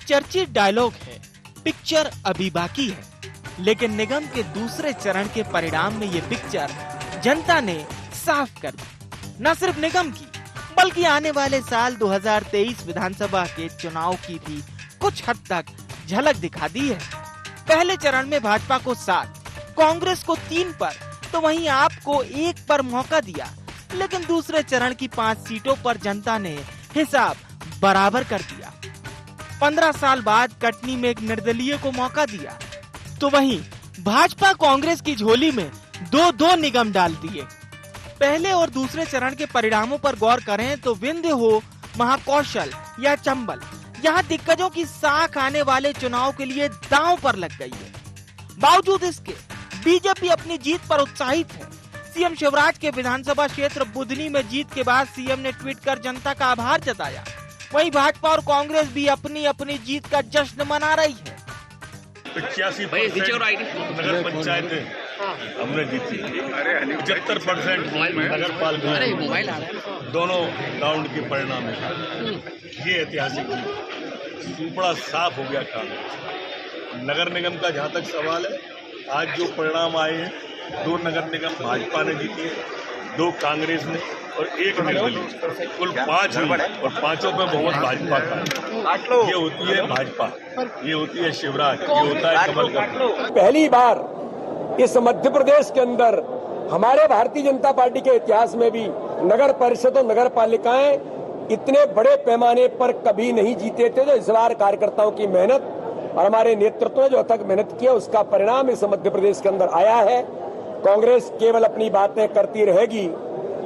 चर्चित डायलॉग है, पिक्चर अभी बाकी है। लेकिन निगम के दूसरे चरण के परिणाम में ये पिक्चर जनता ने साफ कर दी। न सिर्फ निगम की, बल्कि आने वाले साल 2023 विधानसभा के चुनाव की भी कुछ हद तक झलक दिखा दी है। पहले चरण में भाजपा को 7, कांग्रेस को 3 पर, तो वहीं आपको 1 पर मौका दिया। लेकिन दूसरे चरण की 5 सीटों पर जनता ने हिसाब बराबर कर दिया। 15 साल बाद कटनी में एक निर्दलीय को मौका दिया, तो वहीं भाजपा कांग्रेस की झोली में 2-2 निगम डाल दिए। पहले और दूसरे चरण के परिणामों पर गौर करें तो विंध्य हो, महाकौशल या चंबल, यहाँ दिग्गजों की साख आने वाले चुनाव के लिए दांव पर लग गई है। बावजूद इसके बीजेपी अपनी जीत पर उत्साहित है। सीएम शिवराज के विधानसभा क्षेत्र बुधनी में जीत के बाद सीएम ने ट्वीट कर जनता का आभार जताया। वहीं भाजपा और कांग्रेस भी अपनी अपनी जीत का जश्न मना रही है। 85% नगर पंचायतें हमने जीती, 75% नगर पालिका, दोनों राउंड के परिणाम है। ये ऐतिहासिक जीत, बड़ा साफ हो गया काम। नगर निगम का जहाँ तक सवाल है, आज जो परिणाम आए हैं, 2 नगर निगम भाजपा ने जीते, 2 कांग्रेस ने और 1 निर्दलीय, कुल 5 हुई और 5 में बहुमत भाजपा का। ये होती है भाजपा, ये होती है शिवराज, ये होता है कमल का। पहली बार इस मध्य प्रदेश के अंदर हमारे भारतीय जनता पार्टी के इतिहास में भी नगर परिषद और नगर पालिकाएं इतने बड़े पैमाने पर कभी नहीं जीते थे। जो इस बार कार्यकर्ताओं की मेहनत और हमारे नेतृत्व ने जो तक मेहनत किया, उसका परिणाम इस मध्य प्रदेश के अंदर आया है। कांग्रेस केवल अपनी बातें करती रहेगी।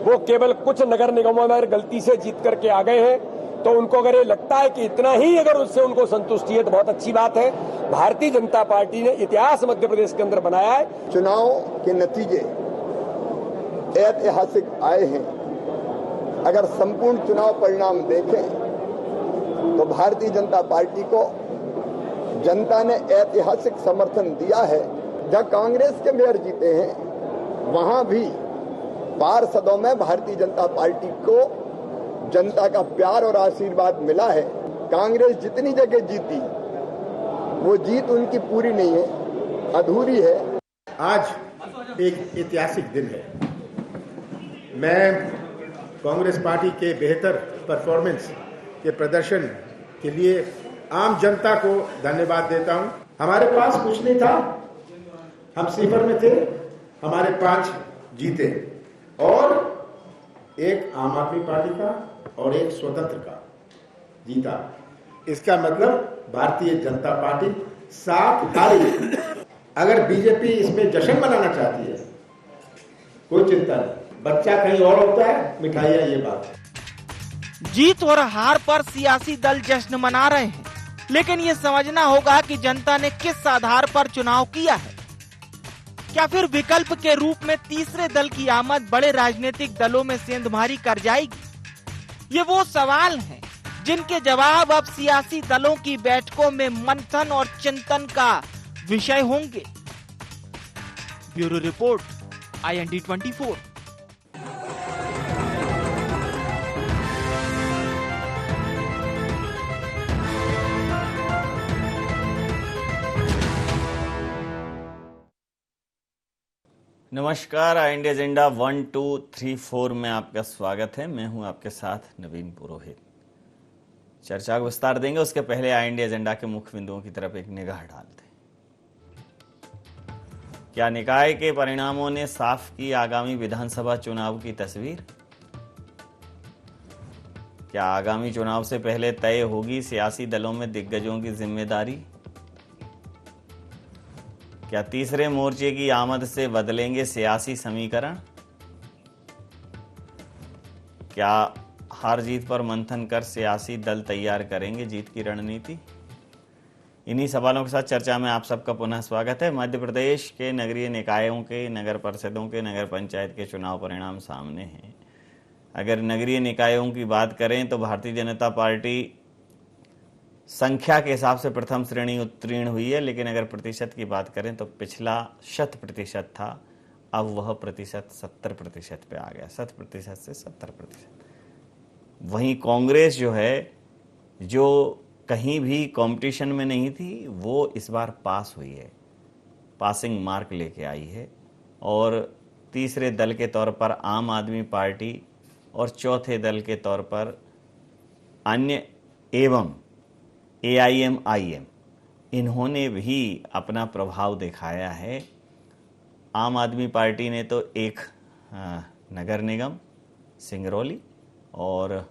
वो केवल कुछ नगर निगमों में गलती से जीत करके आ गए हैं, तो उनको अगर ये लगता है कि इतना ही अगर उससे उनको संतुष्टि है तो बहुत अच्छी बात है। भारतीय जनता पार्टी ने इतिहास मध्य प्रदेश के अंदर बनाया है। चुनाव के नतीजे ऐतिहासिक आए हैं। अगर संपूर्ण चुनाव परिणाम देखें तो भारतीय जनता पार्टी को जनता ने ऐतिहासिक समर्थन दिया है। जहां कांग्रेस के मेयर जीते हैं, वहां भी पार्षदों में भारतीय जनता पार्टी को जनता का प्यार और आशीर्वाद मिला है। कांग्रेस जितनी जगह जीती, वो जीत उनकी पूरी नहीं है, अधूरी है। आज एक ऐतिहासिक दिन है। मैं कांग्रेस पार्टी के बेहतर परफॉर्मेंस के प्रदर्शन के लिए आम जनता को धन्यवाद देता हूं। हमारे पास कुछ नहीं था, हम सिफर में थे, हमारे 5 जीते और एक आम आदमी पार्टी का और एक स्वतंत्र का जीता। इसका मतलब भारतीय जनता पार्टी 7 हारी। अगर बीजेपी इसमें जश्न मनाना चाहती है, कोई चिंता नहीं, बच्चा कहीं और होता है, मिठाइयां ये बात है। जीत और हार पर सियासी दल जश्न मना रहे हैं, लेकिन ये समझना होगा कि जनता ने किस आधार पर चुनाव किया है। क्या फिर विकल्प के रूप में तीसरे दल की आमद बड़े राजनीतिक दलों में सेंधमारी कर जाएगी? ये वो सवाल हैं जिनके जवाब अब सियासी दलों की बैठकों में मंथन और चिंतन का विषय होंगे। Bureau report, IND 24। नमस्कार, IND एजेंडा 1, 2, 3, 4 में आपका स्वागत है। मैं हूं आपके साथ नवीन पुरोहित। चर्चा को विस्तार देंगे, उसके पहले IND एजेंडा के मुख्य बिंदुओं की तरफ एक निगाह डालते हैं। क्या निकाय के परिणामों ने साफ की आगामी विधानसभा चुनाव की तस्वीर? क्या आगामी चुनाव से पहले तय होगी सियासी दलों में दिग्गजों की जिम्मेदारी? क्या तीसरे मोर्चे की आमद से बदलेंगे सियासी समीकरण? क्या हार जीत पर मंथन कर सियासी दल तैयार करेंगे जीत की रणनीति? इन्हीं सवालों के साथ चर्चा में आप सबका पुनः स्वागत है। मध्य प्रदेश के नगरीय निकायों के, नगर परिषदों के, नगर पंचायत के चुनाव परिणाम सामने हैं। अगर नगरीय निकायों की बात करें तो भारतीय जनता पार्टी संख्या के हिसाब से प्रथम श्रेणी उत्तीर्ण हुई है, लेकिन अगर प्रतिशत की बात करें तो पिछला 100% था, अब वह प्रतिशत 70% पे आ गया, 100% से 70%। वहीं कांग्रेस जो है, जो कहीं भी कंपटीशन में नहीं थी, वो इस बार पास हुई है, पासिंग मार्क लेके आई है। और तीसरे दल के तौर पर आम आदमी पार्टी और चौथे दल के तौर पर अन्य एवं AIM-IM, इन्होंने भी अपना प्रभाव दिखाया है। आम आदमी पार्टी ने तो एक नगर निगम सिंगरौली और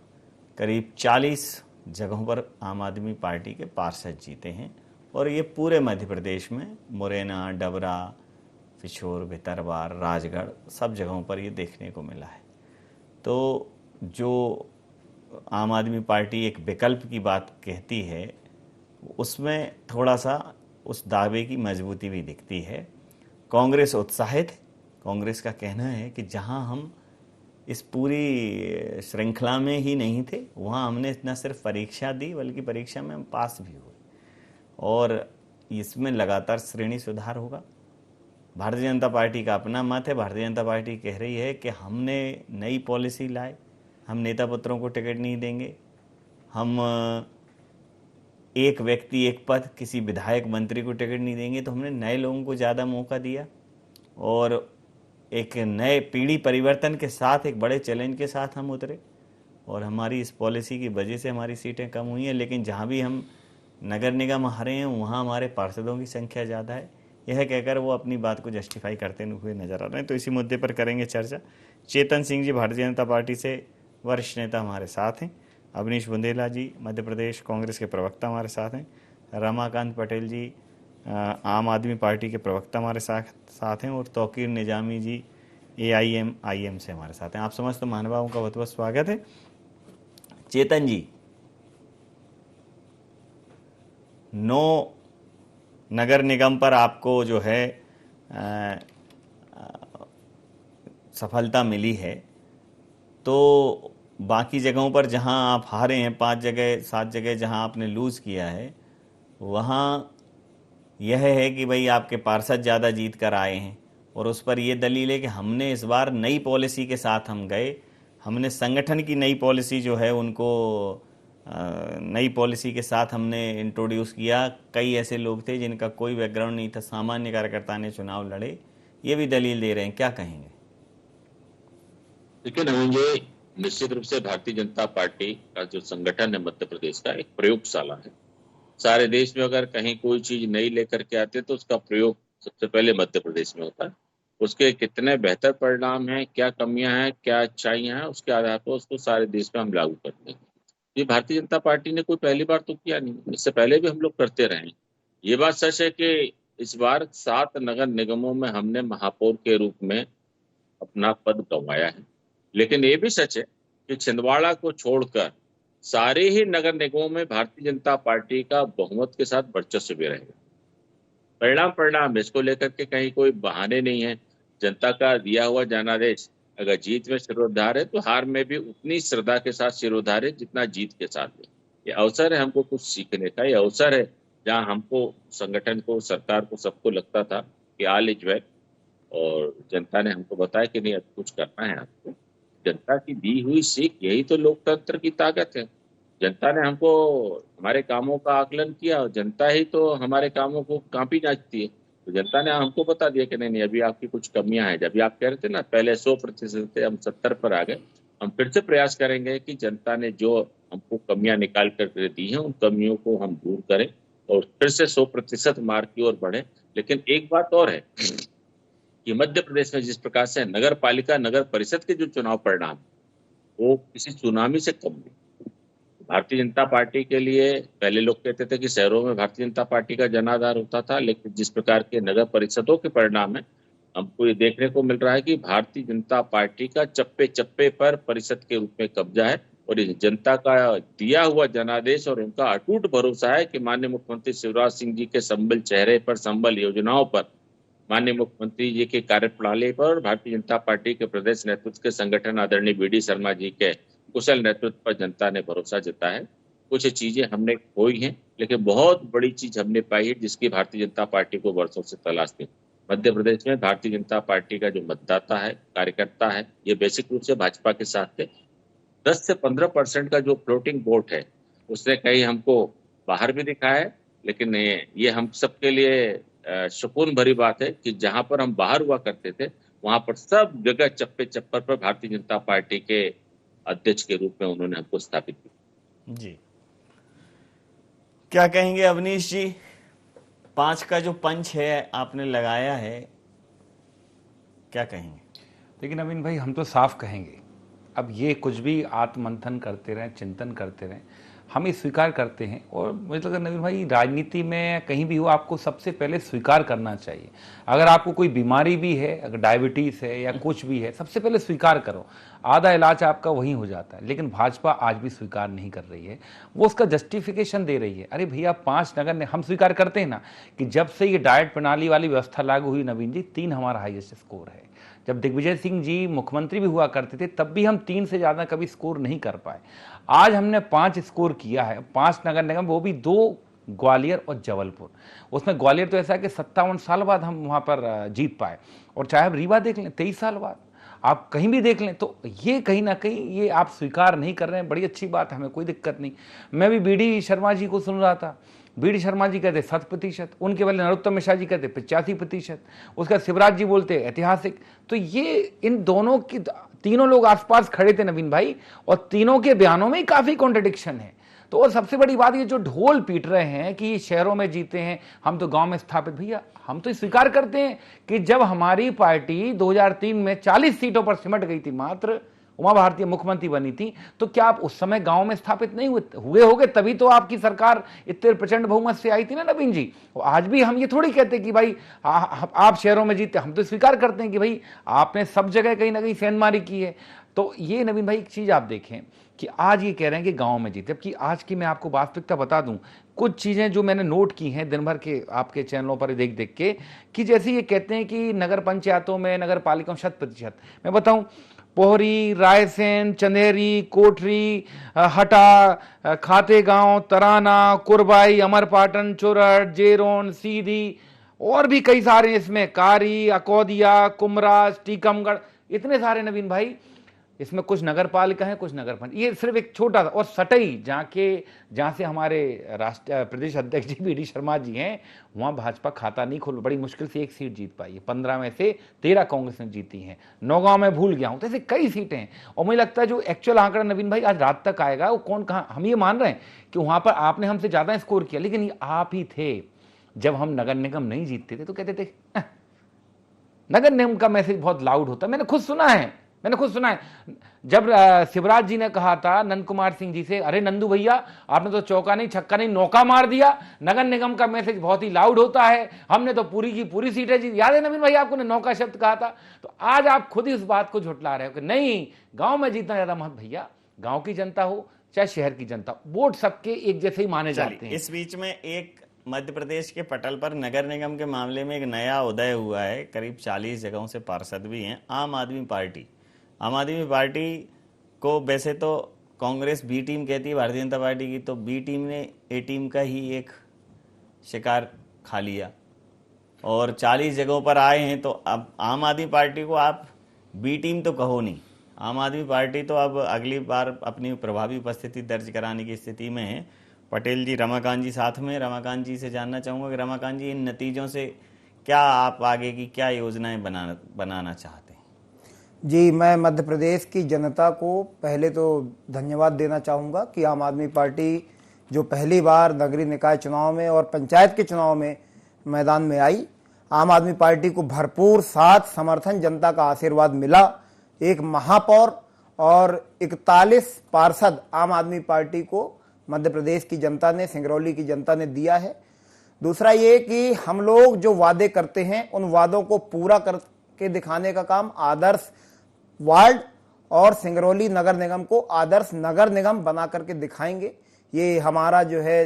करीब 40 जगहों पर आम आदमी पार्टी के पार्षद जीते हैं, और ये पूरे मध्य प्रदेश में मुरैना, डबरा, पिछोर, भितरवार, राजगढ़ सब जगहों पर ये देखने को मिला है। तो जो आम आदमी पार्टी एक विकल्प की बात कहती है, उसमें थोड़ा सा उस दावे की मजबूती भी दिखती है। कांग्रेस उत्साहित है। कांग्रेस का कहना है कि जहां हम इस पूरी श्रृंखला में ही नहीं थे, वहां हमने न सिर्फ परीक्षा दी बल्कि परीक्षा में हम पास भी हुए, और इसमें लगातार श्रेणी सुधार होगा। भारतीय जनता पार्टी का अपना मत है। भारतीय जनता पार्टी कह रही है कि हमने नई पॉलिसी लाए, हम नेता पुत्रों को टिकट नहीं देंगे, हम एक व्यक्ति एक पद, किसी विधायक मंत्री को टिकट नहीं देंगे। तो हमने नए लोगों को ज़्यादा मौका दिया, और एक नए पीढ़ी परिवर्तन के साथ एक बड़े चैलेंज के साथ हम उतरे, और हमारी इस पॉलिसी की वजह से हमारी सीटें कम हुई हैं। लेकिन जहाँ भी हम नगर निगम हारे हैं, वहाँ हमारे पार्षदों की संख्या ज़्यादा है। यह कहकर वो अपनी बात को जस्टिफाई करते हुए नजर आ रहे हैं। तो इसी मुद्दे पर करेंगे चर्चा। चेतन सिंह जी भारतीय जनता पार्टी से वरिष्ठ नेता हमारे साथ हैं। अवनीश बुंदेला जी मध्य प्रदेश कांग्रेस के प्रवक्ता हमारे साथ हैं। रमाकांत पटेल जी आम आदमी पार्टी के प्रवक्ता हमारे साथ हैं। और तौकीर निजामी जी AIM-IM से हमारे साथ हैं। आप समस्त महानुभावों का बहुत बहुत स्वागत है। चेतन जी, 9 नगर निगम पर आपको जो है सफलता मिली है, तो बाकी जगहों पर जहां आप हारे हैं, 5 जगह 7 जगह जहां आपने लूज़ किया है, वहां यह है कि भाई आपके पार्षद ज़्यादा जीत कर आए हैं, और उस पर यह दलील है कि हमने इस बार नई पॉलिसी के साथ हम गए, हमने संगठन की नई पॉलिसी जो है उनको नई पॉलिसी के साथ हमने इंट्रोड्यूस किया। कई ऐसे लोग थे जिनका कोई बैकग्राउंड नहीं था, सामान्य कार्यकर्ता ने चुनाव लड़े, ये भी दलील दे रहे हैं, क्या कहेंगे? देखिए नवीन जी, निश्चित रूप से भारतीय जनता पार्टी का जो संगठन है मध्य प्रदेश का एक प्रयोगशाला है। सारे देश में अगर कहीं कोई चीज नई लेकर के आते तो उसका प्रयोग सबसे पहले मध्य प्रदेश में होता है। उसके कितने बेहतर परिणाम हैं, क्या कमियां हैं, क्या अच्छाइयां हैं, उसके आधार पर उसको सारे देश में हम लागू करते हैं। ये भारतीय जनता पार्टी ने कोई पहली बार तो किया नहीं, इससे पहले भी हम लोग करते रहे। ये बात सच है कि इस बार 7 नगर निगमों में हमने महापौर के रूप में अपना पद गंवाया है। लेकिन ये भी सच है कि छिंदवाड़ा को छोड़कर सारे ही नगर निगमों में भारतीय जनता पार्टी का बहुमत के साथ वर्चस्व भी रहेगा। परिणाम इसको लेकर के कहीं कोई बहाने नहीं है। जनता का दिया हुआ जनादेश अगर जीत में सिरोधार है तो हार में भी उतनी श्रद्धा के साथ सिरोधार है जितना जीत के साथ है। ये अवसर है हमको कुछ सीखने का, ये अवसर है जहाँ हमको, संगठन को, सरकार को, सबको लगता था कि ऑल इज वेल, और जनता ने हमको बताया कि नहीं अब कुछ करना है आपको। जनता की दी हुई सीख, यही तो लोकतंत्र की ताकत है। जनता ने हमको हमारे कामों का आकलन किया, और जनता ही तो हमारे कामों को कांपी जांचती है। तो जनता ने हमको बता दिया कि नहीं अभी आपकी कुछ कमियां हैं। जब आप कह रहे थे ना पहले 100% थे, हम 70 पर आ गए। हम फिर से प्रयास करेंगे कि जनता ने जो हमको कमियां निकाल कर दी हैं उन कमियों को हम दूर करें और फिर से 100% मार्क की ओर बढ़े। लेकिन एक बात और है कि मध्य प्रदेश में जिस प्रकार से नगर पालिका, नगर परिषद के जो चुनाव परिणाम वो किसी सुनामी से कम नहीं। भारतीय जनता पार्टी के लिए पहले लोग कहते थे कि शहरों में भारतीय जनता पार्टी का जनाधार होता था, लेकिन जिस प्रकार के नगर परिषदों के परिणाम है हमको ये देखने को मिल रहा है कि भारतीय जनता पार्टी का चप्पे चप्पे पर परिषद के रूप में कब्जा है। और इस जनता का दिया हुआ जनादेश और उनका अटूट भरोसा है कि माननीय मुख्यमंत्री शिवराज सिंह जी के संबल चेहरे पर, संबल योजनाओं पर, माननीय मुख्यमंत्री जी के कार्यप्रणाली पर, भारतीय जनता पार्टी के प्रदेश नेतृत्व के संगठन आदरणीय BD शर्मा जी के कुशल नेतृत्व पर जनता ने भरोसा जताया है। कुछ चीजें हमने खोई हैं, लेकिन बहुत बड़ी चीज हमने पाई है जिसकी भारतीय जनता पार्टी को वर्षों से तलाश थी। मध्य प्रदेश में भारतीय जनता पार्टी का जो मतदाता है, कार्यकर्ता है, ये बेसिक रूप से भाजपा के साथ थे। 10 से 15% का जो फ्लोटिंग वोट है उसने कहीं हमको बाहर भी दिखा है, लेकिन ये हम सबके लिए सुकून भरी बात है कि जहां पर हम बाहर हुआ करते थे वहां पर सब जगह चप्पे चप्पर पर भारतीय जनता पार्टी के अध्यक्ष के रूप में उन्होंने हमको स्थापित किया। जी, क्या कहेंगे अवनीश जी? 5 का जो पंच है आपने लगाया है, क्या कहेंगे? लेकिन नवीन भाई, हम तो साफ कहेंगे, अब ये कुछ भी आत्ममंथन करते रहें, चिंतन करते रहें, हम ये स्वीकार करते हैं। और मुझे लगता है नवीन भाई, राजनीति में कहीं भी हो आपको सबसे पहले स्वीकार करना चाहिए। अगर आपको कोई बीमारी भी है, अगर डायबिटीज है या कुछ भी है, सबसे पहले स्वीकार करो, आधा इलाज आपका वहीं हो जाता है। लेकिन भाजपा आज भी स्वीकार नहीं कर रही है, वो उसका जस्टिफिकेशन दे रही है। अरे भैया, 5 नगर ने, हम स्वीकार करते हैं ना कि जब से ये डाइट प्रणाली वाली व्यवस्था लागू हुई नवीन जी, 3 हमारा हाईएस्ट स्कोर है। जब दिग्विजय सिंह जी मुख्यमंत्री भी हुआ करते थे तब भी हम 3 से ज्यादा कभी स्कोर नहीं कर पाए। आज हमने 5 स्कोर किया है, 5 नगर निगम, वो भी 2 ग्वालियर और जबलपुर। उसमें ग्वालियर तो ऐसा है कि 57 साल बाद हम वहां पर जीत पाए, और चाहे आप रीवा देख लें 23 साल बाद, आप कहीं भी देख लें, तो ये कहीं ना कहीं ये आप स्वीकार नहीं कर रहे हैं। बड़ी अच्छी बात है, हमें कोई दिक्कत नहीं। मैं भी बीडी शर्मा जी को सुन रहा था, बीडी शर्मा जी कहते 100%, उनके पहले नरोत्तम मिश्रा जी कहते 85%, उसका शिवराज जी बोलते ऐतिहासिक। तो ये इन दोनों की, तीनों लोग आसपास खड़े थे नवीन भाई, और तीनों के बयानों में काफी कॉन्ट्रडिक्शन है। तो और सबसे बड़ी बात, ये जो ढोल पीट रहे हैं कि शहरों में जीते हैं, हम तो गांव में स्थापित, भैया हम तो स्वीकार करते हैं कि जब हमारी पार्टी 2003 में 40 सीटों पर सिमट गई थी, मात्र उमा भारती मुख्यमंत्री बनी थी, तो क्या आप उस समय गांव में स्थापित नहीं हुए होगे? तभी तो आपकी सरकार इतने प्रचंड बहुमत से आई थी ना नवीन जी। आज भी हम ये थोड़ी कहते कि भाई आप शहरों में जीते, हम तो स्वीकार करते हैं कि भाई आपने सब जगह कहीं ना कहीं सेंधमारी की है। तो ये नवीन भाई, एक चीज आप देखें कि आज ये कह रहे हैं कि गांव में जीते, जबकि आज की मैं आपको वास्तविकता बता दूं, कुछ चीजें जो मैंने नोट की हैं दिन भर के आपके चैनलों पर देख देख के, कि जैसे ये कहते हैं कि नगर पंचायतों में, नगर पालिकाओं 100%, मैं बताऊं, पोहरी, रायसेन, चंदेरी, कोठरी, हटा, खातेगांव, तराना, कुरबाई, अमरपाटन, चुरट, जेरोन, सीधी, और भी कई सारे इसमें, कारी, अकौदिया, कुमराज, टीकमगढ़, इतने सारे नवीन भाई। इसमें कुछ नगर पालिका है, कुछ नगर पंचायत, ये सिर्फ एक छोटा सा। और सटई, जहां से हमारे प्रदेश अध्यक्ष जी बीडी शर्मा जी हैं, वहां भाजपा खाता नहीं खोल, बड़ी मुश्किल से 1 सीट जीत पाई है। 15 में से 13 कांग्रेस ने जीती हैं। नौगांव में भूल गया हूं, तो ऐसे कई सीटें हैं। और मुझे लगता है जो एक्चुअल आंकड़ा नवीन भाई आज रात तक आएगा, वो कौन कहां, हम ये मान रहे हैं कि वहां पर आपने हमसे ज्यादा स्कोर किया, लेकिन ये आप ही थे। जब हम नगर निगम नहीं जीतते थे तो कहते थे नगर निगम का मैसेज बहुत लाउड होता है। मैंने खुद सुना है जब शिवराज जी ने कहा था नंद कुमार सिंह जी से, अरे नंदू भैया, आपने तो चौका नहीं छक्का नहीं नौका मार दिया, नगर निगम का मैसेज बहुत ही लाउड होता है, हमने तो पूरी की पूरी सीटें जीती। याद है नवीन भाई आपको ने नौका शब्द कहा था? तो आज आप खुद ही उस बात को झुटला रहे हो कि नहीं, गांव में जीतना ज्यादा महत्व। भैया, गांव की जनता हो चाहे शहर की जनता, वोट सबके एक जैसे ही माने जाते हैं। इस बीच में एक मध्य प्रदेश के पटल पर नगर निगम के मामले में एक नया उदय हुआ है। करीब 40 जगहों से पार्षद भी हैं। आम आदमी पार्टी को वैसे तो कांग्रेस बी टीम कहती है भारतीय जनता पार्टी की, तो बी टीम ने ए टीम का ही एक शिकार खा लिया और 40 जगहों पर आए हैं। तो अब आम आदमी पार्टी को आप बी टीम तो कहो नहीं, आम आदमी पार्टी तो अब अगली बार अपनी प्रभावी उपस्थिति दर्ज कराने की स्थिति में है। पटेल जी, रमाकांत जी साथ में, रमाकांत जी से जानना चाहूँगा कि रमाकांत जी, इन नतीजों से क्या आप आगे की क्या योजनाएं बनाना चाहते हैं? जी, मैं मध्य प्रदेश की जनता को पहले तो धन्यवाद देना चाहूँगा कि आम आदमी पार्टी जो पहली बार नगरीय निकाय चुनाव में और पंचायत के चुनाव में मैदान में आई, आम आदमी पार्टी को भरपूर साथ समर्थन, जनता का आशीर्वाद मिला। एक महापौर और 41 पार्षद आम आदमी पार्टी को मध्य प्रदेश की जनता ने, सिंगरौली की जनता ने दिया है। दूसरा ये कि हम लोग जो वादे करते हैं उन वादों को पूरा करके दिखाने का काम आदर्श वार्ड और सिंगरौली नगर निगम को आदर्श नगर निगम बना करके दिखाएंगे। ये हमारा जो है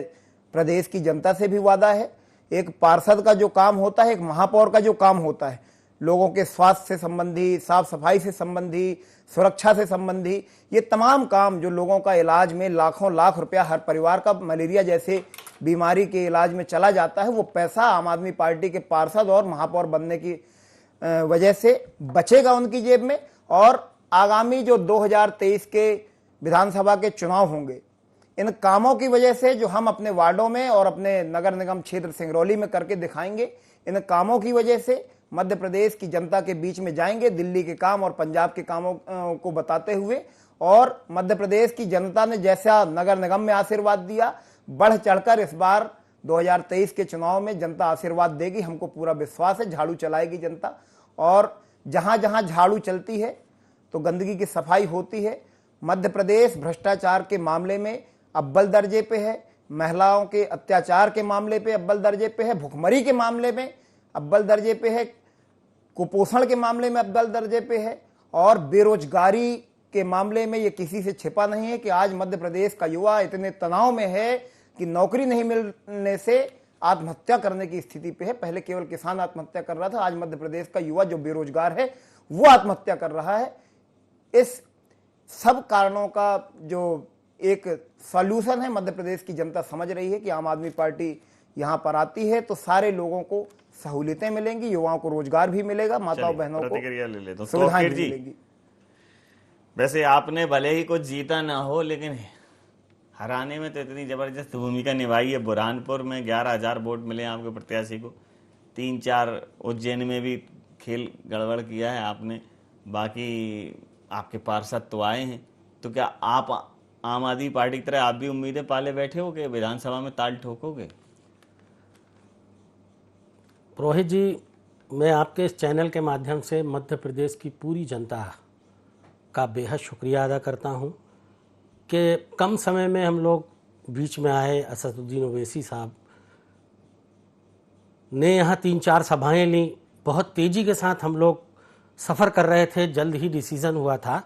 प्रदेश की जनता से भी वादा है। एक पार्षद का जो काम होता है, एक महापौर का जो काम होता है, लोगों के स्वास्थ्य से संबंधी, साफ सफाई से संबंधी, सुरक्षा से संबंधी, ये तमाम काम जो लोगों का इलाज में लाखों लाख रुपया हर परिवार का मलेरिया जैसे बीमारी के इलाज में चला जाता है, वो पैसा आम आदमी पार्टी के पार्षद और महापौर बनने की वजह से बचेगा उनकी जेब में। और आगामी जो 2023 के विधानसभा के चुनाव होंगे, इन कामों की वजह से जो हम अपने वार्डों में और अपने नगर निगम क्षेत्र सिंगरौली में करके दिखाएंगे, इन कामों की वजह से मध्य प्रदेश की जनता के बीच में जाएंगे, दिल्ली के काम और पंजाब के कामों को बताते हुए। और मध्य प्रदेश की जनता ने जैसा नगर निगम में आशीर्वाद दिया, बढ़ चढ़कर इस बार 2023 के चुनाव में जनता आशीर्वाद देगी। हमको पूरा विश्वास है, झाड़ू चलाएगी जनता। और जहां जहां झाड़ू चलती है तो गंदगी की सफाई होती है। मध्य प्रदेश भ्रष्टाचार के मामले में अव्वल दर्जे पे है, महिलाओं के अत्याचार के मामले पे अव्वल दर्जे पे है, भुखमरी के मामले में अव्वल दर्जे पे है, कुपोषण के मामले में अव्वल दर्जे पे है, और बेरोजगारी के मामले में ये किसी से छिपा नहीं है कि आज मध्य प्रदेश का युवा इतने तनाव में है कि नौकरी नहीं मिलने से आत्महत्या करने की स्थिति पे है। पहले केवल किसान आत्महत्या कर रहा था, आज मध्य प्रदेश का युवा जो बेरोजगार है वो आत्महत्या कर रहा है। इस सब कारणों का जो एक सॉल्यूशन है, मध्य प्रदेश की जनता समझ रही है कि आम आदमी पार्टी यहां पर आती है तो सारे लोगों को सहूलियतें मिलेंगी, युवाओं को रोजगार भी मिलेगा, माताओं बहनों को प्रतिक्रिया ले लेते सुविधाएं भी मिलेंगी। वैसे आपने भले ही कुछ जीता ना हो, लेकिन हराने में तो इतनी जबरदस्त भूमिका निभाई है। बुरहानपुर में 11,000 वोट मिले आपके प्रत्याशी को, 3-4 उज्जैन में भी खेल गड़बड़ किया है आपने, बाकी आपके पार्षद तो आए हैं। तो क्या आप आम आदमी पार्टी की तरह आप भी उम्मीदें पाले बैठे हो कि विधानसभा में ताल ठोकोगे? रोहित जी, मैं आपके इस चैनल के माध्यम से मध्य प्रदेश की पूरी जनता का बेहद शुक्रिया अदा करता हूं कि कम समय में हम लोग बीच में आए। असदुद्दीन ओवैसी साहब ने यहाँ 3-4 सभाएं ली, बहुत तेज़ी के साथ हम लोग सफ़र कर रहे थे, जल्द ही डिसीज़न हुआ था।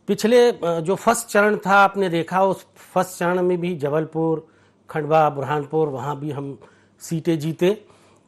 पिछले जो फर्स्ट चरण था आपने देखा, उस फर्स्ट चरण में भी जबलपुर, खंडवा, बुरहानपुर, वहाँ भी हम सीटें जीते।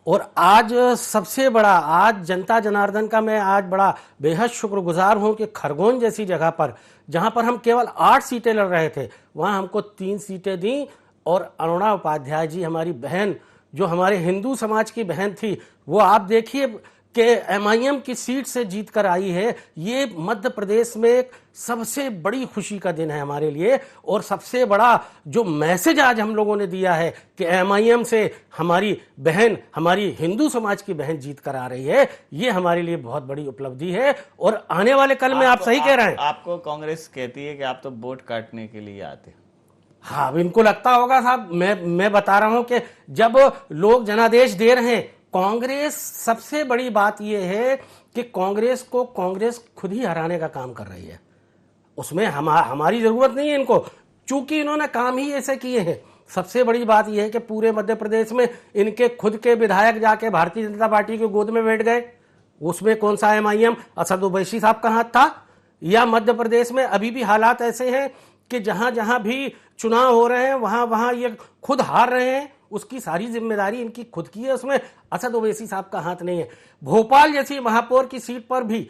और आज सबसे बड़ा, आज जनता जनार्दन का मैं आज बड़ा बेहद शुक्रगुजार हूं कि खरगोन जैसी जगह पर, जहां पर हम केवल 8 सीटें लड़ रहे थे, वहां हमको 3 सीटें दी। और अरुणा उपाध्याय जी, हमारी बहन, जो हमारे हिंदू समाज की बहन थी, वो आप देखिए कि MIM की सीट से जीत कर आई है। ये मध्य प्रदेश में एक सबसे बड़ी खुशी का दिन है हमारे लिए। और सबसे बड़ा जो मैसेज आज हम लोगों ने दिया है कि MIM से हमारी बहन, हमारी हिंदू समाज की बहन जीत कर आ रही है, ये हमारे लिए बहुत बड़ी उपलब्धि है। और आने वाले कल में आप सही कह रहे हैं, आपको कांग्रेस कहती है कि आप तो वोट काटने के लिए आते। हाँ, इनको लगता होगा साहब, मैं बता रहा हूं कि जब लोग जनादेश दे रहे हैं, कांग्रेस, सबसे बड़ी बात यह है कि कांग्रेस खुद ही हराने का काम कर रही है। उसमें हमारी जरूरत नहीं है इनको, चूंकि इन्होंने काम ही ऐसे किए हैं। सबसे बड़ी बात यह है कि पूरे मध्य प्रदेश में इनके खुद के विधायक जाके भारतीय जनता पार्टी की गोद में बैठ गए। उसमें कौन सा MIM, असद ओवैसी साहब का हाथ था? या मध्य प्रदेश में अभी भी हालात ऐसे हैं कि जहां जहां भी चुनाव हो रहे हैं वहां ये खुद हार रहे हैं, उसकी सारी जिम्मेदारी इनकी खुद की है, उसमें असद ओवैसी साहब का हाथ नहीं है। भोपाल जैसी महापौर की सीट पर भी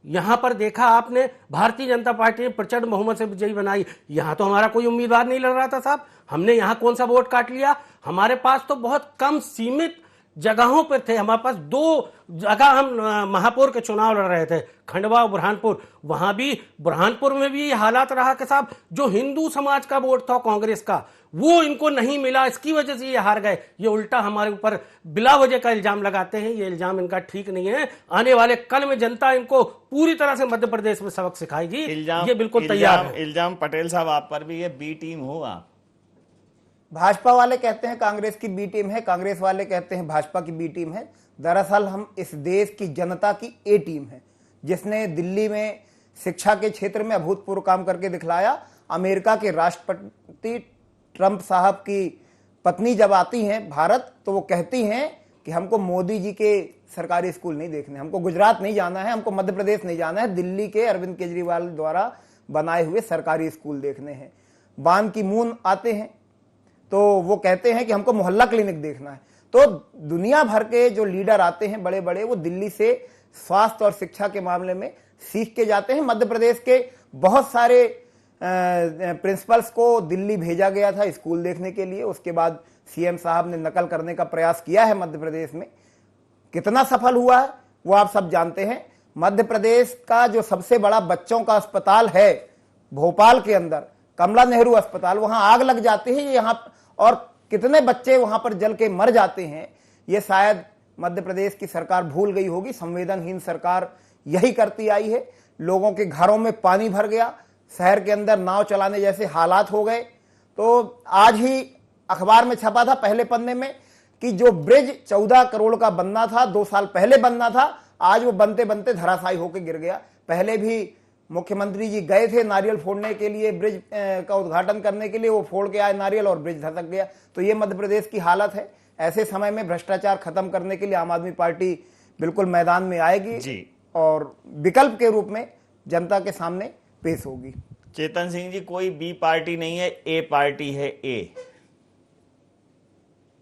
यहां पर देखा आपने, भारतीय जनता पार्टी ने प्रचंड बहुमत से विजयी बनाई। यहां तो हमारा कोई उम्मीदवार नहीं लड़ रहा था साहब, हमने यहां कौन सा वोट काट लिया? हमारे पास तो बहुत कम सीमित जगहों पर थे, हमारे पास 2 जगह हम महापौर के चुनाव लड़ रहे थे, खंडवा और बुरहानपुर। वहां भी, बुरहानपुर में भी हालात रहा कि साहब जो हिंदू समाज का वोट था कांग्रेस का, वो इनको नहीं मिला, इसकी वजह से ये हार गए। ये उल्टा हमारे ऊपर बिला वजह का इल्जाम लगाते हैं, ये इल्जाम इनका ठीक नहीं है। आने वाले कल में जनता इनको पूरी तरह से मध्य प्रदेश में सबक सिखाएगी, ये बिल्कुल तैयार है। इल्जाम पटेल साहब आप पर भी है, बी टीम हो आप। भाजपा वाले कहते हैं कांग्रेस की बी टीम है, कांग्रेस वाले कहते हैं भाजपा की बी टीम है। दरअसल हम इस देश की जनता की ए टीम है, जिसने दिल्ली में शिक्षा के क्षेत्र में अभूतपूर्व काम करके दिखलाया। अमेरिका के राष्ट्रपति ट्रंप साहब की पत्नी जब आती हैं भारत, तो वो कहती हैं कि हमको मोदी जी के सरकारी स्कूल नहीं देखने, हमको गुजरात नहीं जाना है, हमको मध्य प्रदेश नहीं जाना है, दिल्ली के अरविंद केजरीवाल द्वारा बनाए हुए सरकारी स्कूल देखने हैं। बान की मून आते हैं तो वो कहते हैं कि हमको मोहल्ला क्लिनिक देखना है। तो दुनिया भर के जो लीडर आते हैं बड़े बड़े, वो दिल्ली से स्वास्थ्य और शिक्षा के मामले में सीख के जाते हैं। मध्य प्रदेश के बहुत सारे प्रिंसिपल्स को दिल्ली भेजा गया था स्कूल देखने के लिए, उसके बाद CM साहब ने नकल करने का प्रयास किया है मध्य प्रदेश में। कितना सफल हुआ है वो आप सब जानते हैं। मध्य प्रदेश का जो सबसे बड़ा बच्चों का अस्पताल है भोपाल के अंदर, कमला नेहरू अस्पताल, वहां आग लग जाती है यहां, और कितने बच्चे वहां पर जल के मर जाते हैं, ये शायद मध्य प्रदेश की सरकार भूल गई होगी। संवेदनहीन सरकार यही करती आई है। लोगों के घरों में पानी भर गया, शहर के अंदर नाव चलाने जैसे हालात हो गए। तो आज ही अखबार में छपा था पहले पन्ने में कि जो ब्रिज 14 करोड़ का बनना था, 2 साल पहले बनना था, आज वो बनते बनते धराशायी होकर गिर गया। पहले भी मुख्यमंत्री जी गए थे नारियल फोड़ने के लिए, ब्रिज का उद्घाटन करने के लिए, वो फोड़ के आए नारियल और ब्रिज धसक गया। तो ये मध्य प्रदेश की हालत है। ऐसे समय में भ्रष्टाचार खत्म करने के लिए आम आदमी पार्टी बिल्कुल मैदान में आएगी और विकल्प के रूप में जनता के सामने पेश होगी। चेतन सिंह जी, कोई बी पार्टी नहीं है, ए पार्टी है। ए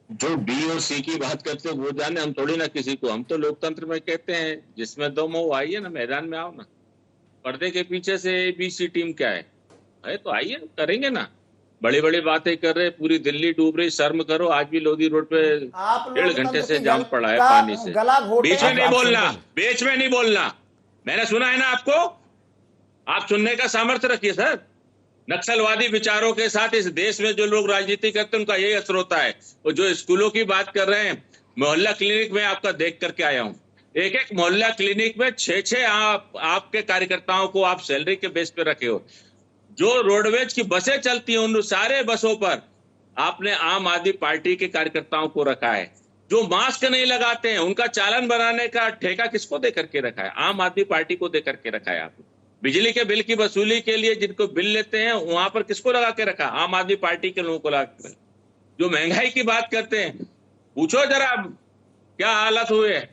जो बी और सी की बात करते हो वो जाने, हम थोड़ी ना किसी को, हम तो लोकतंत्र में कहते हैं जिसमें दम हो आइए ना, मैदान में आओ ना। पर्दे के पीछे से ए बी सी टीम क्या है तो आइए, करेंगे ना। बड़ी बड़ी बातें कर रहे, पूरी दिल्ली डूब रही, शर्म करो। आज भी लोधी रोड पे 1.5 घंटे से जाम पड़ा है पानी से। बीच में नहीं बोलना, बीच में नहीं बोलना। मैंने सुना है ना आपको, आप सुनने का सामर्थ्य रखिए सर। नक्सलवादी विचारों के साथ इस देश में जो लोग राजनीति करते हैं उनका यही असर होता है। और जो स्कूलों की बात कर रहे हैं, मोहल्ला क्लिनिक में आपका देख करके आया हूं, एक एक मोहल्ला क्लिनिक में 6-6 आपके कार्यकर्ताओं को आप सैलरी के बेस पे रखे हो। जो रोडवेज की बसें चलती हैं उन सारे बसों पर आपने आम आदमी पार्टी के कार्यकर्ताओं को रखा है। जो मास्क नहीं लगाते हैं उनका चालान बनाने का ठेका किसको दे करके रखा है? आम आदमी पार्टी को दे करके रखा है आपने। बिजली के बिल की वसूली के लिए जिनको बिल लेते हैं वहां पर किसको लगा के रखा? आम आदमी पार्टी के लोगों को लगा के रखा। जो महंगाई की बात करते हैं, पूछो जरा क्या हालत हुए है।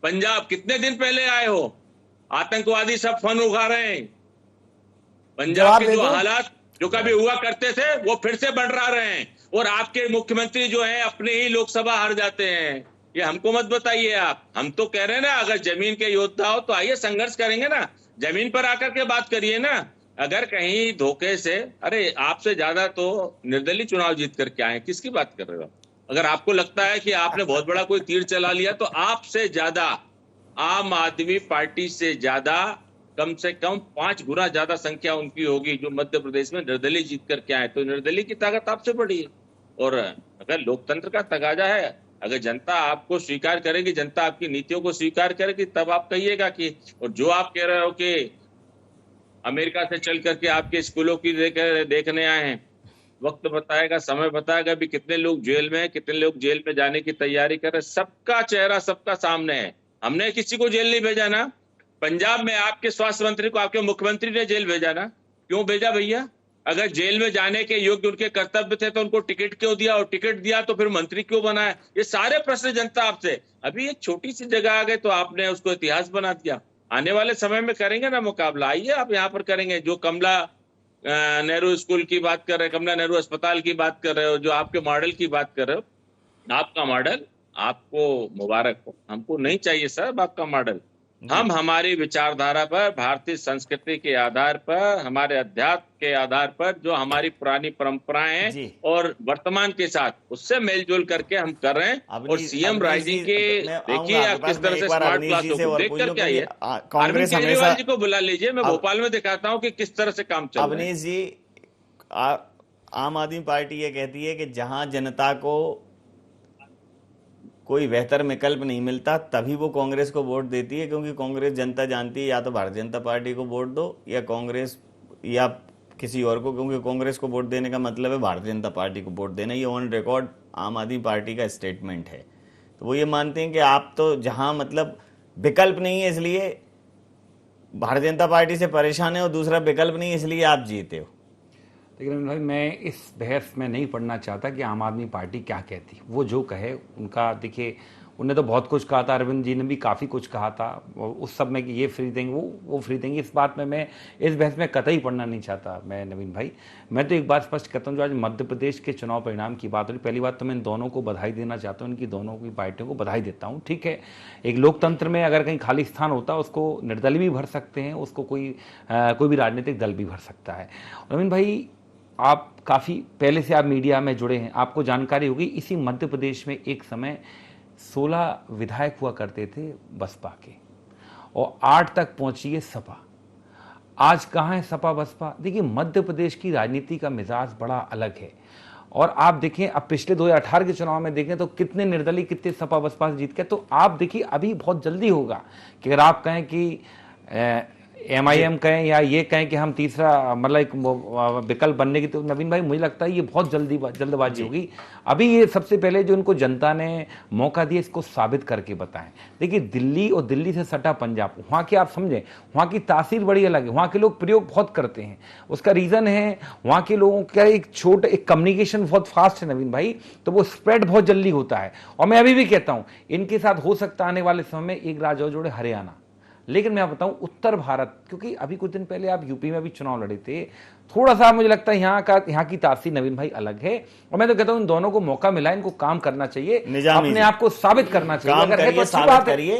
पंजाब कितने दिन पहले आए हो, आतंकवादी सब फन उगा रहे हैं। पंजाब के जो हालात जो कभी हुआ करते थे वो फिर से बढ़ा रहे हैं। और आपके मुख्यमंत्री जो है अपने ही लोकसभा हार जाते हैं। ये हमको मत बताइए आप। हम तो कह रहे हैं ना, अगर जमीन के योद्धा हो तो आइए संघर्ष करेंगे ना, जमीन पर आकर के बात करिए ना। अगर कहीं धोखे से, अरे आपसे ज्यादा तो निर्दलीय चुनाव जीत करके आए, किसकी बात कर रहे हो? अगर आपको लगता है कि आपने बहुत बड़ा कोई तीर चला लिया तो आपसे ज्यादा, आम आदमी पार्टी से ज्यादा, कम से कम 5 गुना ज्यादा संख्या उनकी होगी जो मध्य प्रदेश में निर्दलीय जीत करके आए। तो निर्दलीय की ताकत आपसे बड़ी है। और अगर लोकतंत्र का तकाजा है, अगर जनता आपको स्वीकार करेगी, जनता आपकी नीतियों को स्वीकार करेगी, तब आप कहिएगा कि, और जो आप कह रहे हो कि अमेरिका से चल करके आपके स्कूलों की देखने आए हैं, वक्त बताएगा, समय बताएगा भी कितने लोग जेल में हैं, कितने लोग जेल में जाने की तैयारी कर रहे हैं। सबका चेहरा सबका सामने है। हमने किसी को जेल नहीं भेजा ना। पंजाब में आपके स्वास्थ्य मंत्री को आपके मुख्यमंत्री ने जेल भेजा ना। क्यों भेजा भैया? अगर जेल में जाने के योग्य उनके कर्तव्य थे तो उनको टिकट क्यों दिया, और टिकट दिया तो फिर मंत्री क्यों बनाया? ये सारे प्रश्न जनता आपसे, अभी एक छोटी सी जगह आ गए तो आपने उसको इतिहास बना दिया। आने वाले समय में करेंगे ना मुकाबला, आइए आप यहाँ पर करेंगे। जो कमला नेहरू स्कूल की बात कर रहे हो, कमला नेहरू अस्पताल की बात कर रहे हो, जो आपके मॉडल की बात कर रहे हो, आपका मॉडल आपको मुबारक हो। हमको नहीं चाहिए साहब आपका मॉडल। हम हमारी विचारधारा पर, भारतीय संस्कृति के आधार पर, हमारे अध्यात्म के आधार पर, जो हमारी पुरानी परंपराएं हैं और वर्तमान के साथ उससे मेलजोल करके हम कर रहे हैं। और सीएम राइजिंग के देखिए आप किस तरह से स्मार्ट क्लासों को देख करके आइए। अरविंद केजरीवाल जी को बुला लीजिए, मैं भोपाल में दिखाता हूँ कि किस तरह से काम चल रहा है। अवनीश जी, आम आदमी पार्टी ये कहती है कि जहां जनता को कोई बेहतर विकल्प नहीं मिलता तभी वो कांग्रेस को वोट देती है, क्योंकि कांग्रेस जनता जानती है या तो भारतीय जनता पार्टी को वोट दो या कांग्रेस या किसी और को, क्योंकि कांग्रेस को वोट देने का मतलब है भारतीय जनता पार्टी को वोट देना। ये ऑन रिकॉर्ड आम आदमी पार्टी का स्टेटमेंट है। तो वो ये मानते हैं कि आप तो जहां मतलब विकल्प नहीं है इसलिए भारतीय जनता पार्टी से परेशान है और दूसरा विकल्प नहीं इसलिए आप जीते हो। लेकिन भाई मैं इस बहस में नहीं पढ़ना चाहता कि आम आदमी पार्टी क्या कहती। वो जो कहे उनका, देखिए उन्होंने तो बहुत कुछ कहा था, अरविंद जी ने भी काफ़ी कुछ कहा था उस सब में कि ये फ्री देंगे, वो फ्री देंगे। इस बात में मैं इस बहस में कतई पढ़ना नहीं चाहता मैं नवीन भाई। मैं तो एक बात स्पष्ट करता हूँ, जो आज मध्य प्रदेश के चुनाव परिणाम की बात हो रही, पहली बात तो मैं इन दोनों को बधाई देना चाहता हूँ, इनकी दोनों की पार्टियों को बधाई देता हूँ। ठीक है, एक लोकतंत्र में अगर कहीं खाली स्थान होता है उसको निर्दलीय भी भर सकते हैं, उसको कोई भी राजनीतिक दल भी भर सकता है। नवीन भाई, आप काफ़ी पहले से आप मीडिया में जुड़े हैं, आपको जानकारी होगी इसी मध्य प्रदेश में एक समय 16 विधायक हुआ करते थे बसपा के, और 8 तक पहुंची है सपा। आज कहाँ है सपा बसपा? देखिए, मध्य प्रदेश की राजनीति का मिजाज बड़ा अलग है। और आप देखें, अब पिछले 2018 के चुनाव में देखें तो कितने निर्दलीय, कितने सपा बसपा से जीत के। तो आप देखिए, अभी बहुत जल्दी होगा कि अगर आप कहें कि MIM कहें या ये कहें कि हम तीसरा मतलब एक विकल्प बनने की, तो नवीन भाई मुझे लगता है ये बहुत जल्दबाजी होगी। अभी ये सबसे पहले जो उनको जनता ने मौका दिया, इसको साबित करके बताएं। देखिए, दिल्ली और दिल्ली से सटा पंजाब, वहाँ की आप समझें, वहाँ की तासीर बड़ी अलग है। वहाँ के लोग प्रयोग बहुत करते हैं। उसका रीजन है वहाँ के लोगों का एक कम्युनिकेशन बहुत फास्ट है नवीन भाई, तो वो स्प्रेड बहुत जल्दी होता है। और मैं अभी भी कहता हूँ, इनके साथ हो सकता है आने वाले समय में एक राज्य और जोड़े, हरियाणा। लेकिन मैं बताऊं, उत्तर भारत, क्योंकि अभी कुछ दिन पहले आप यूपी में भी चुनाव लड़े थे, थोड़ा सा मुझे लगता है यहाँ की तासीर नवीन भाई अलग है। और मैं तो कहता हूं, इन दोनों को मौका मिला, इनको काम करना चाहिए, अपने आप को साबित करना चाहिए। काम अगर है तो अच्छी साबित बात करिए।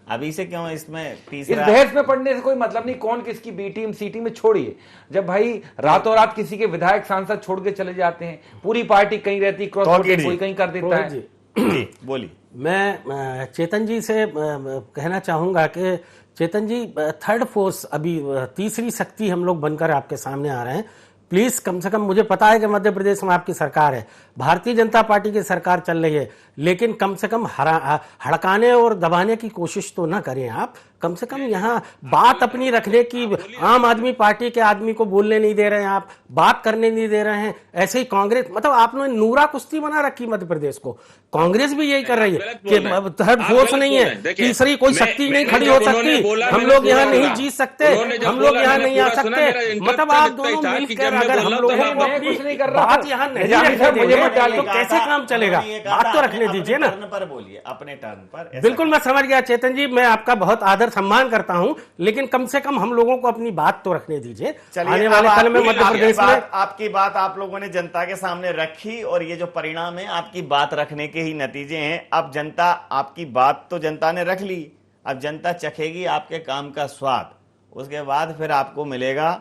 अभी से क्यों इसमें इस बहस में पढ़ने से कोई मतलब नहीं, कौन किसकी बी टीम सी टीम में छोड़िए। जब भाई रातों रात किसी के विधायक सांसद छोड़ के चले जाते हैं, पूरी पार्टी कहीं रहती, क्रॉस वोटिंग कोई कहीं कर देता है। बोलिए। मैं चेतन जी से कहना चाहूंगा कि चेतन जी, थर्ड फोर्स, अभी तीसरी शक्ति हम लोग बनकर आपके सामने आ रहे हैं। प्लीज, कम से कम मुझे पता है कि मध्य प्रदेश में आपकी सरकार है, भारतीय जनता पार्टी की सरकार चल रही है, लेकिन कम से कम हड़काने और दबाने की कोशिश तो ना करें आप। कम से कम यहाँ बात अपनी रखने की, आम आदमी पार्टी के आदमी को बोलने नहीं दे रहे हैं आप, बात करने नहीं दे रहे हैं। ऐसे ही कांग्रेस, मतलब आपने नूरा कुश्ती बना रखी मध्य प्रदेश को। कांग्रेस भी यही कर रही है कि थर्ड फोर्स नहीं है, तीसरी कोई शक्ति नहीं खड़ी हो सकती, हम लोग यहाँ नहीं जीत सकते, हम लोग यहाँ नहीं आ सकते। मतलब आप दोनों मिलकर अगर हम लोगों को अपनी बात यहाँ नहीं रखने देंगे तो कैसे काम चलेगा? बात तो रखने दीजिए ना। पर बोलिए, अपने टर्न पर। बिल्कुल, मैं समझ गया चेतन जी, मैं आपका बहुत आदर सम्मान करता हूं, लेकिन कम से कम हम लोगों को अपनी बात तो रखने दीजिए। आने वाले कल में मध्य प्रदेश में आपकी बात आप लोगों ने जनता के सामने रखी, और ये जो परिणाम है आपकी बात रखने के ही नतीजे हैं। अब जनता, आपकी बात तो जनता ने रख ली, अब जनता चखेगी आपके काम का स्वाद, उसके बाद फिर आपको मिलेगा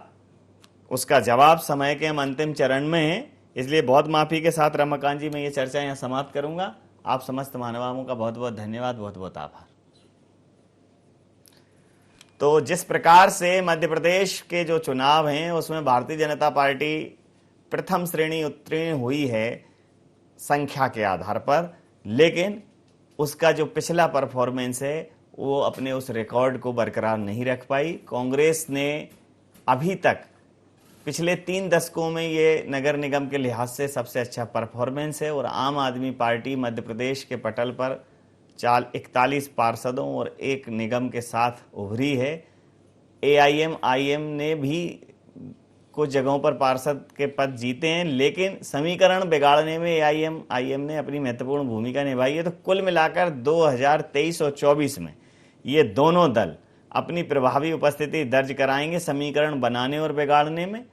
उसका जवाब। समय के हम अंतिम चरण में हैं, इसलिए बहुत माफी के साथ रमाकांत जी मैं ये चर्चा यहाँ समाप्त करूंगा। आप समस्त महानुभावों का बहुत बहुत धन्यवाद, बहुत बहुत आभार। तो जिस प्रकार से मध्य प्रदेश के जो चुनाव हैं उसमें भारतीय जनता पार्टी प्रथम श्रेणी उत्तीर्ण हुई है संख्या के आधार पर, लेकिन उसका जो पिछला परफॉर्मेंस है वो अपने उस रिकॉर्ड को बरकरार नहीं रख पाई। कांग्रेस ने अभी तक पिछले 3 दशकों में ये नगर निगम के लिहाज से सबसे अच्छा परफॉर्मेंस है, और आम आदमी पार्टी मध्य प्रदेश के पटल पर 41 पार्षदों और 1 निगम के साथ उभरी है। AIM ने भी कुछ जगहों पर पार्षद के पद जीते हैं, लेकिन समीकरण बिगाड़ने में AIM ने अपनी महत्वपूर्ण भूमिका निभाई है। तो कुल मिलाकर 2023 और 24 में ये दोनों दल अपनी प्रभावी उपस्थिति दर्ज कराएंगे समीकरण बनाने और बिगाड़ने में।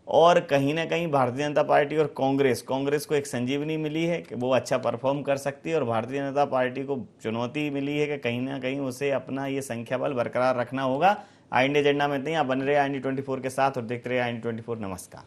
और कहीं ना कहीं भारतीय जनता पार्टी और कांग्रेस को एक संजीवनी मिली है कि वो अच्छा परफॉर्म कर सकती है, और भारतीय जनता पार्टी को चुनौती मिली है कि कहीं ना कहीं उसे अपना ये संख्या बल बरकरार रखना होगा। IND एजेंडा में नहीं, आप बन रहे IND 24 के साथ और देखते रहे IND 24। नमस्कार।